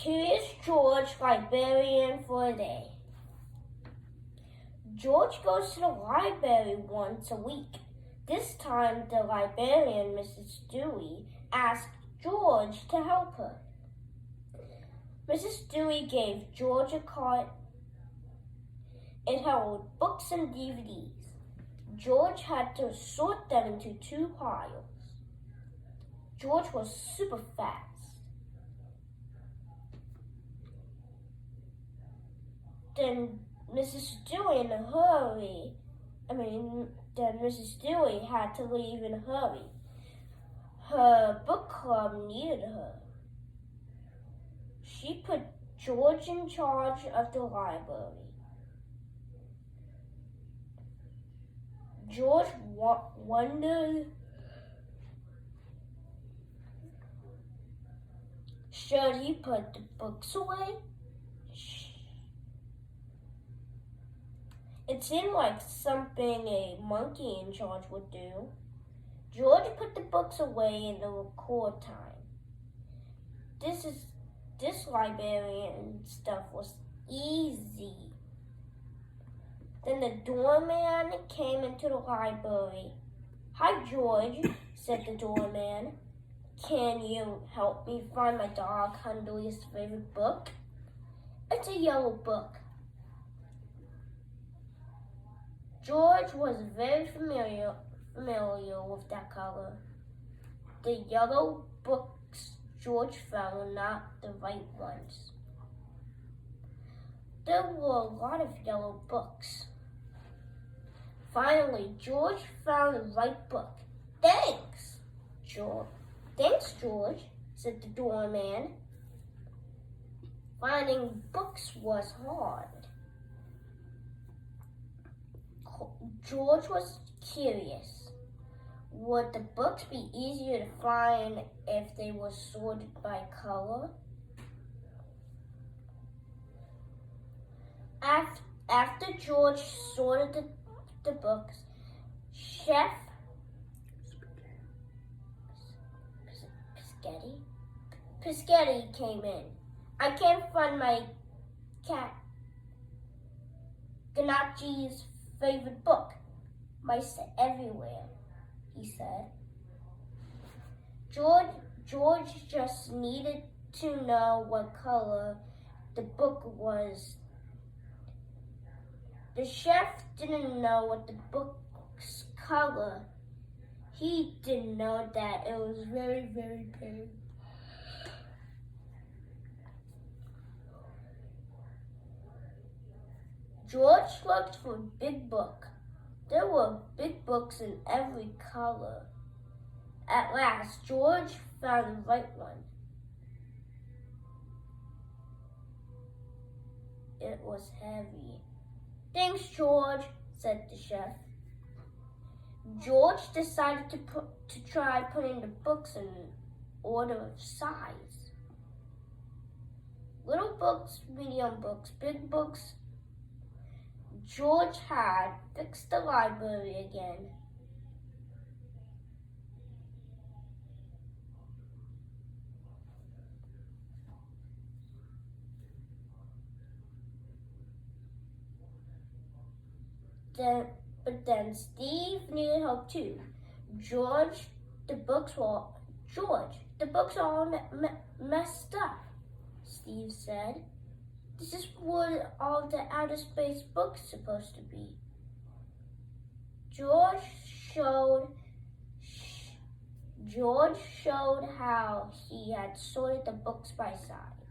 Curious George, librarian for a day. George goes to the library once a week. This time, the librarian, Mrs. Dewey, asked George to help her. Mrs. Dewey gave George a cart. It held books and DVDs. George had to sort them into 2 piles. George was super fast. Then Mrs. Dewey had to leave in a hurry. Her book club needed her. She put George in charge of the library. George wondered, should he put the books away? It seemed like something a monkey in charge would do. George put the books away in the record time. This librarian stuff was easy. Then the doorman came into the library. "Hi, George," said the doorman. "Can you help me find my dog Huntley's favorite book?" "It's a yellow book." George was very familiar with that color. The yellow books George found were not the right ones. There were a lot of yellow books. Finally, George found the right book. "Thanks, George," said the doorman. Finding books was hard. George was curious. Would the books be easier to find if they were sorted by color? After George sorted the books, Chef Piscetti came in. "I can't find my cat Ganachi's favorite book. Mice everywhere," he said. George just needed to know what color the book was. The chef didn't know what the book's color. He didn't know that it was very, very pink. George looked for a big book. There were big books in every color. At last, George found the right one. It was heavy. "Thanks, George," said the chef. George decided to try putting the books in order of size. Little books, medium books, big books. George had fixed the library again. But then Steve needed help too. "George, the books are all messed up," Steve said. "This is what all the outer space books supposed to be." George showed how he had sorted the books by size.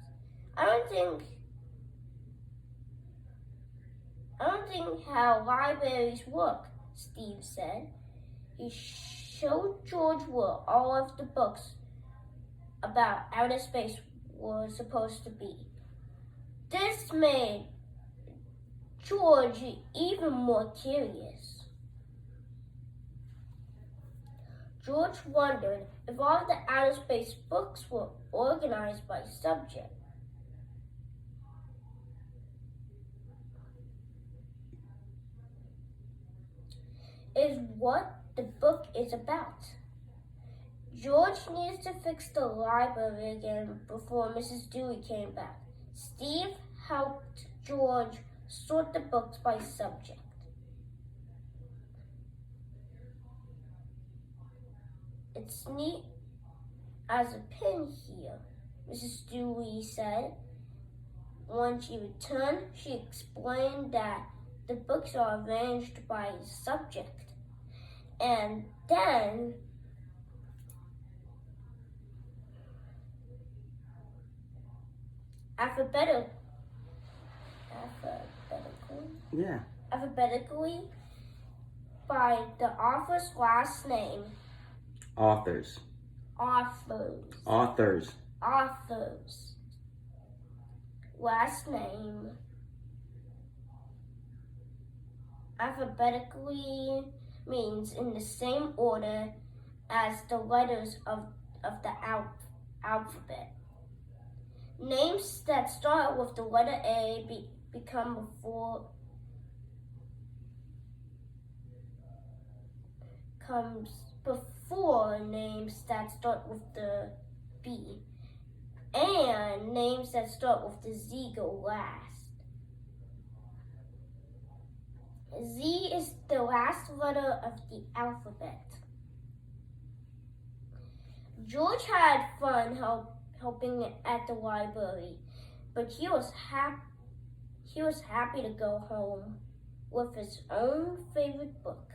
I don't think how libraries work," Steve said. He showed George where all of the books about outer space were supposed to be. This made George even more curious. George wondered if all the outer space books were organized by subject. Is what the book is about. George needed to fix the library again before Mrs. Dewey came back. Steve helped George sort the books by subject. It's neat as a pin here, Mrs. Dewey said. When she returned, she explained that the books are arranged by subject. And then alphabetically by the author's last name. Authors. Last name. Alphabetically means in the same order as the letters of the alphabet. Names that start with the letter A become comes before names that start with the B, and names that start with the Z go last. Z is the last letter of the alphabet. George had fun helping at the library, but he was happy to go home with his own favorite book.